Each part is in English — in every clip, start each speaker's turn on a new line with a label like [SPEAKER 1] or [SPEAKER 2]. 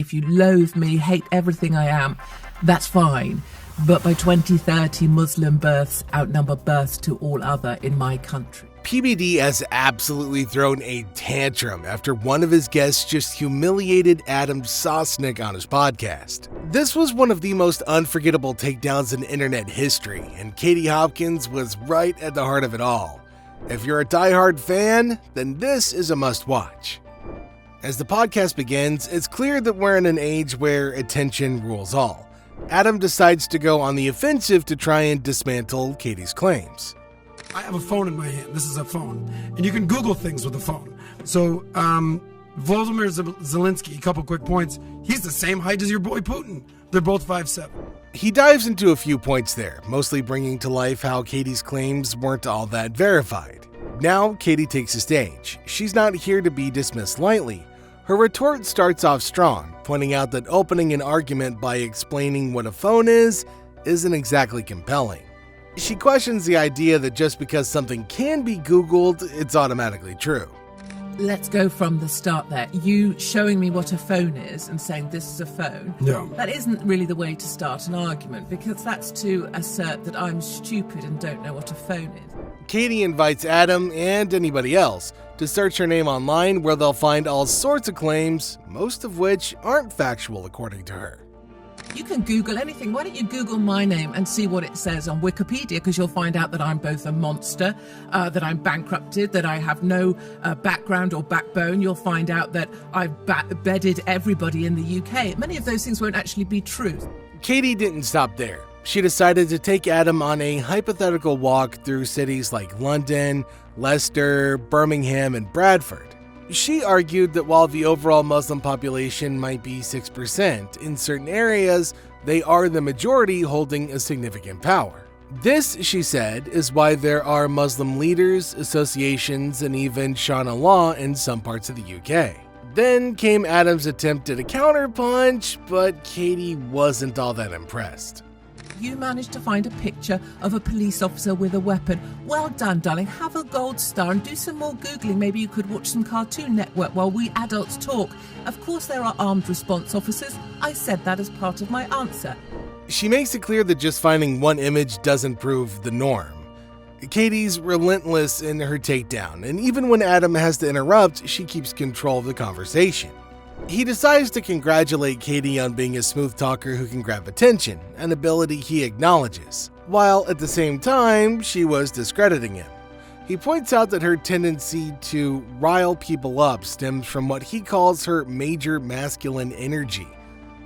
[SPEAKER 1] if you loathe me, hate everything I am, that's fine. But by 2030, Muslim births outnumber births to all other in my country.
[SPEAKER 2] PBD has absolutely thrown a tantrum after one of his guests just humiliated Adam Sosnick on his podcast. This was one of the most unforgettable takedowns in internet history, and Katie Hopkins was right at the heart of it all. If you're a diehard fan, then this is a must-watch. As the podcast begins, it's clear that we're in an age where attention rules all. Adam decides to go on the offensive to try and dismantle Katie's claims.
[SPEAKER 3] I have a phone in my hand. This is a phone. And you can Google things with a phone. So, Volodymyr Zelensky, a couple quick points. He's the same height as your boy Putin. They're both 5'7".
[SPEAKER 2] He dives into a few points there, mostly bringing to life how Katie's claims weren't all that verified. Now, Katie takes the stage. She's not here to be dismissed lightly. Her retort starts off strong, pointing out that opening an argument by explaining what a phone isn't exactly compelling. She questions the idea that just because something can be Googled, it's automatically true.
[SPEAKER 1] Let's go from the start there. You showing me what a phone is and saying this is a phone.
[SPEAKER 3] No.
[SPEAKER 1] That isn't really the way to start an argument, because that's to assert that I'm stupid and don't know what a phone is.
[SPEAKER 2] Katie invites Adam and anybody else to search her name online, where they'll find all sorts of claims, most of which aren't factual according to her.
[SPEAKER 1] You can Google anything. Why don't you Google my name and see what it says on Wikipedia, because you'll find out that I'm both a monster, that I'm bankrupted, that I have no background or backbone. You'll find out that I've bedded everybody in the UK. Many of those things won't actually be true.
[SPEAKER 2] Katie didn't stop there. She decided to take Adam on a hypothetical walk through cities like London, Leicester, Birmingham, and Bradford. She argued that while the overall Muslim population might be 6%, in certain areas, they are the majority holding a significant power. This, she said, is why there are Muslim leaders, associations, and even Sharia law in some parts of the UK. Then came Adam's attempt at a counterpunch, but Katie wasn't all that impressed.
[SPEAKER 1] You managed to find a picture of a police officer with a weapon. Well done, darling. Have a gold star and do some more Googling. Maybe you could watch some Cartoon Network while we adults talk. Of course there are armed response officers. I said that as part of my answer.
[SPEAKER 2] She makes it clear that just finding one image doesn't prove the norm. Katie's relentless in her takedown, and even when Adam has to interrupt, she keeps control of the conversation. He decides to congratulate Katie on being a smooth talker who can grab attention, an ability he acknowledges, while at the same time, she was discrediting him. He points out that her tendency to rile people up stems from what he calls her major masculine energy,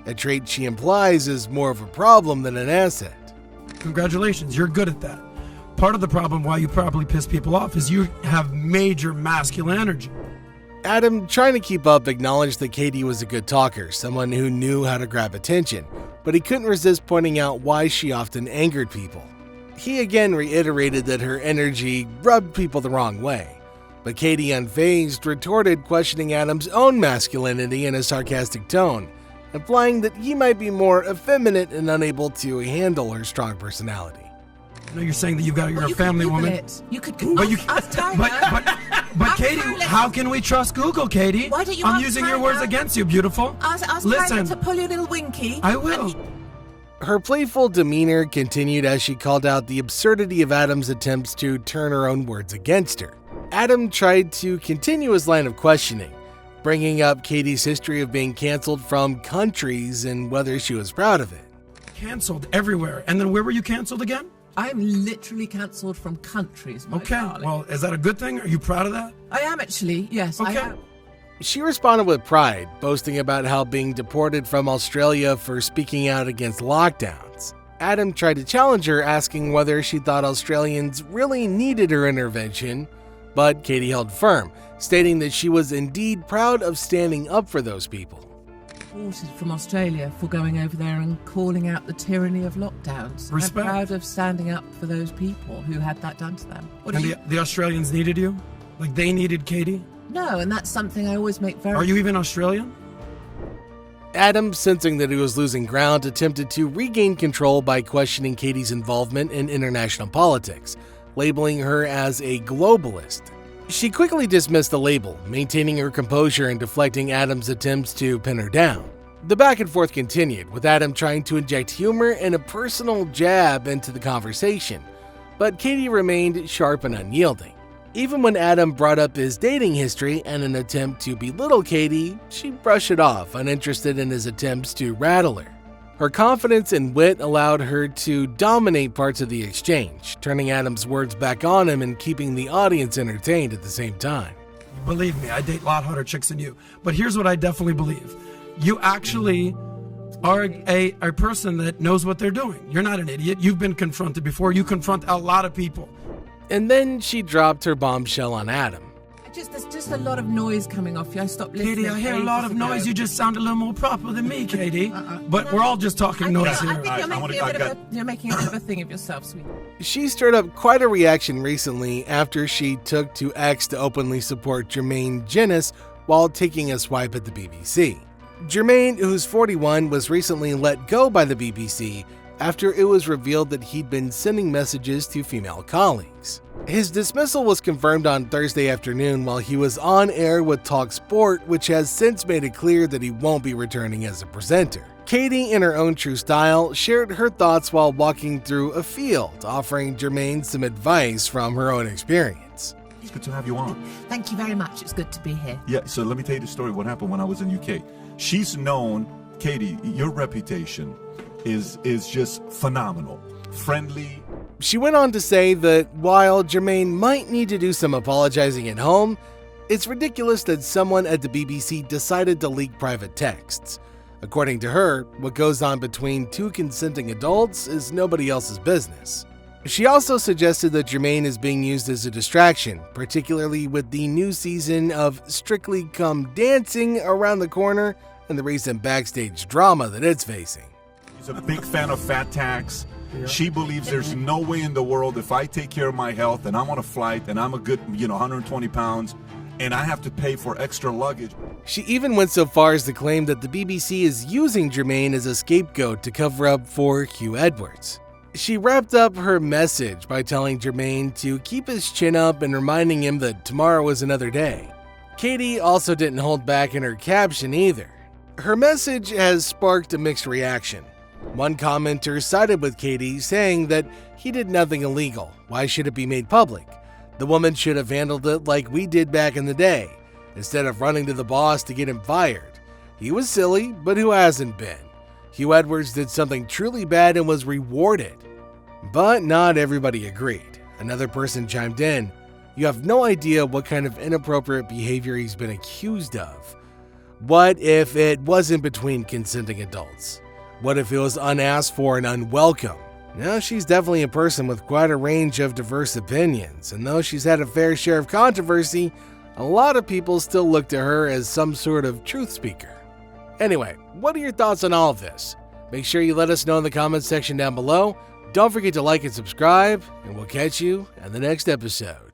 [SPEAKER 2] a trait she implies is more of a problem than an asset.
[SPEAKER 3] Congratulations, you're good at that. Part of the problem why you probably piss people off is you have major masculine energy.
[SPEAKER 2] Adam, trying to keep up, acknowledged that Katie was a good talker, someone who knew how to grab attention, but he couldn't resist pointing out why she often angered people. He again reiterated that her energy rubbed people the wrong way, but Katie, unfazed, retorted, questioning Adam's own masculinity in a sarcastic tone, implying that he might be more effeminate and unable to handle her strong personality.
[SPEAKER 3] I know you're saying that you're a family woman.
[SPEAKER 1] You could Google it.
[SPEAKER 3] But Katie, how can we trust Google, Katie?
[SPEAKER 1] Why don't you
[SPEAKER 3] I'm
[SPEAKER 1] ask
[SPEAKER 3] using your
[SPEAKER 1] Tyler?
[SPEAKER 3] words against you, beautiful.
[SPEAKER 1] Ask
[SPEAKER 3] Listen.
[SPEAKER 1] Tyler to pull your little winky.
[SPEAKER 3] I will.
[SPEAKER 2] Her playful demeanor continued as she called out the absurdity of Adam's attempts to turn her own words against her. Adam tried to continue his line of questioning, bringing up Katie's history of being canceled from countries and whether she was proud of it.
[SPEAKER 3] Canceled everywhere. And then where were you canceled again?
[SPEAKER 1] I'm literally cancelled from countries, my darling.
[SPEAKER 3] Well, is that a good thing? Are you proud of that?
[SPEAKER 1] I am actually, yes,
[SPEAKER 3] Okay.
[SPEAKER 1] I am.
[SPEAKER 2] She responded with pride, boasting about how being deported from Australia for speaking out against lockdowns. Adam tried to challenge her, asking whether she thought Australians really needed her intervention, but Katie held firm, stating that she was indeed proud of standing up for those people.
[SPEAKER 1] Deported from Australia for going over there and calling out the tyranny of lockdowns.
[SPEAKER 3] Respect.
[SPEAKER 1] I'm proud of standing up for those people who had that done to them. What
[SPEAKER 3] And
[SPEAKER 1] do you...
[SPEAKER 3] the Australians needed you? Like they needed Katie?
[SPEAKER 1] No, and that's something I always make very...
[SPEAKER 3] Are you even Australian?
[SPEAKER 2] Adam, sensing that he was losing ground, attempted to regain control by questioning Katie's involvement in international politics, labeling her as a globalist. She quickly dismissed the label, maintaining her composure and deflecting Adam's attempts to pin her down. The back and forth continued, with Adam trying to inject humor and a personal jab into the conversation, but Katie remained sharp and unyielding. Even when Adam brought up his dating history and an attempt to belittle Katie, she brushed it off, uninterested in his attempts to rattle her. Her confidence and wit allowed her to dominate parts of the exchange, turning Adam's words back on him and keeping the audience entertained at the same time.
[SPEAKER 3] Believe me, I date a lot hotter chicks than you. But here's what I definitely believe. You actually are a person that knows what they're doing. You're not an idiot. You've been confronted before. You confront a lot of people.
[SPEAKER 2] And then she dropped her bombshell on Adam.
[SPEAKER 1] There's just a lot of noise coming off you. I stopped listening.
[SPEAKER 3] Katie, I hear a lot of noise. You just sound a little more proper than me, Katie. But we're all just talking noise here.
[SPEAKER 1] I think you're making a bit of a thing of yourself, sweetie.
[SPEAKER 2] She stirred up quite a reaction recently after she took to X to openly support Jermaine Jenis while taking a swipe at the BBC. Jermaine, who's 41, was recently let go by the BBC after it was revealed that he'd been sending messages to female colleagues. His dismissal was confirmed on Thursday afternoon while he was on air with Talk Sport, which has since made it clear that he won't be returning as a presenter. Katie, in her own true style, shared her thoughts while walking through a field, offering Jermaine some advice from her own experience.
[SPEAKER 4] It's good to have you on.
[SPEAKER 1] Thank you very much. It's good to be here.
[SPEAKER 4] Yeah, so let me tell you the story what happened when I was in UK. She's known, Katie, your reputation is just phenomenal. Friendly.
[SPEAKER 2] She went on to say that while Jermaine might need to do some apologizing at home, it's ridiculous that someone at the BBC decided to leak private texts. According to her, what goes on between two consenting adults is nobody else's business. She also suggested that Jermaine is being used as a distraction, particularly with the new season of Strictly Come Dancing around the corner and the recent backstage drama that it's facing.
[SPEAKER 4] She's a big fan of fat tax. Yeah. She believes there's no way in the world if I take care of my health and I'm on a flight and I'm a good, 120 pounds and I have to pay for extra luggage.
[SPEAKER 2] She even went so far as to claim that the BBC is using Jermaine as a scapegoat to cover up for Hugh Edwards. She wrapped up her message by telling Jermaine to keep his chin up and reminding him that tomorrow is another day. Katie also didn't hold back in her caption either. Her message has sparked a mixed reaction. One commenter sided with Katie, saying that he did nothing illegal. Why should it be made public? The woman should have handled it like we did back in the day, instead of running to the boss to get him fired. He was silly, but who hasn't been? Hugh Edwards did something truly bad and was rewarded. But not everybody agreed. Another person chimed in, "You have no idea what kind of inappropriate behavior he's been accused of. What if it wasn't between consenting adults? What if it was unasked for and unwelcome?" Now, she's definitely a person with quite a range of diverse opinions, and though she's had a fair share of controversy, a lot of people still look to her as some sort of truth speaker. Anyway, what are your thoughts on all of this? Make sure you let us know in the comments section down below. Don't forget to like and subscribe, and we'll catch you in the next episode.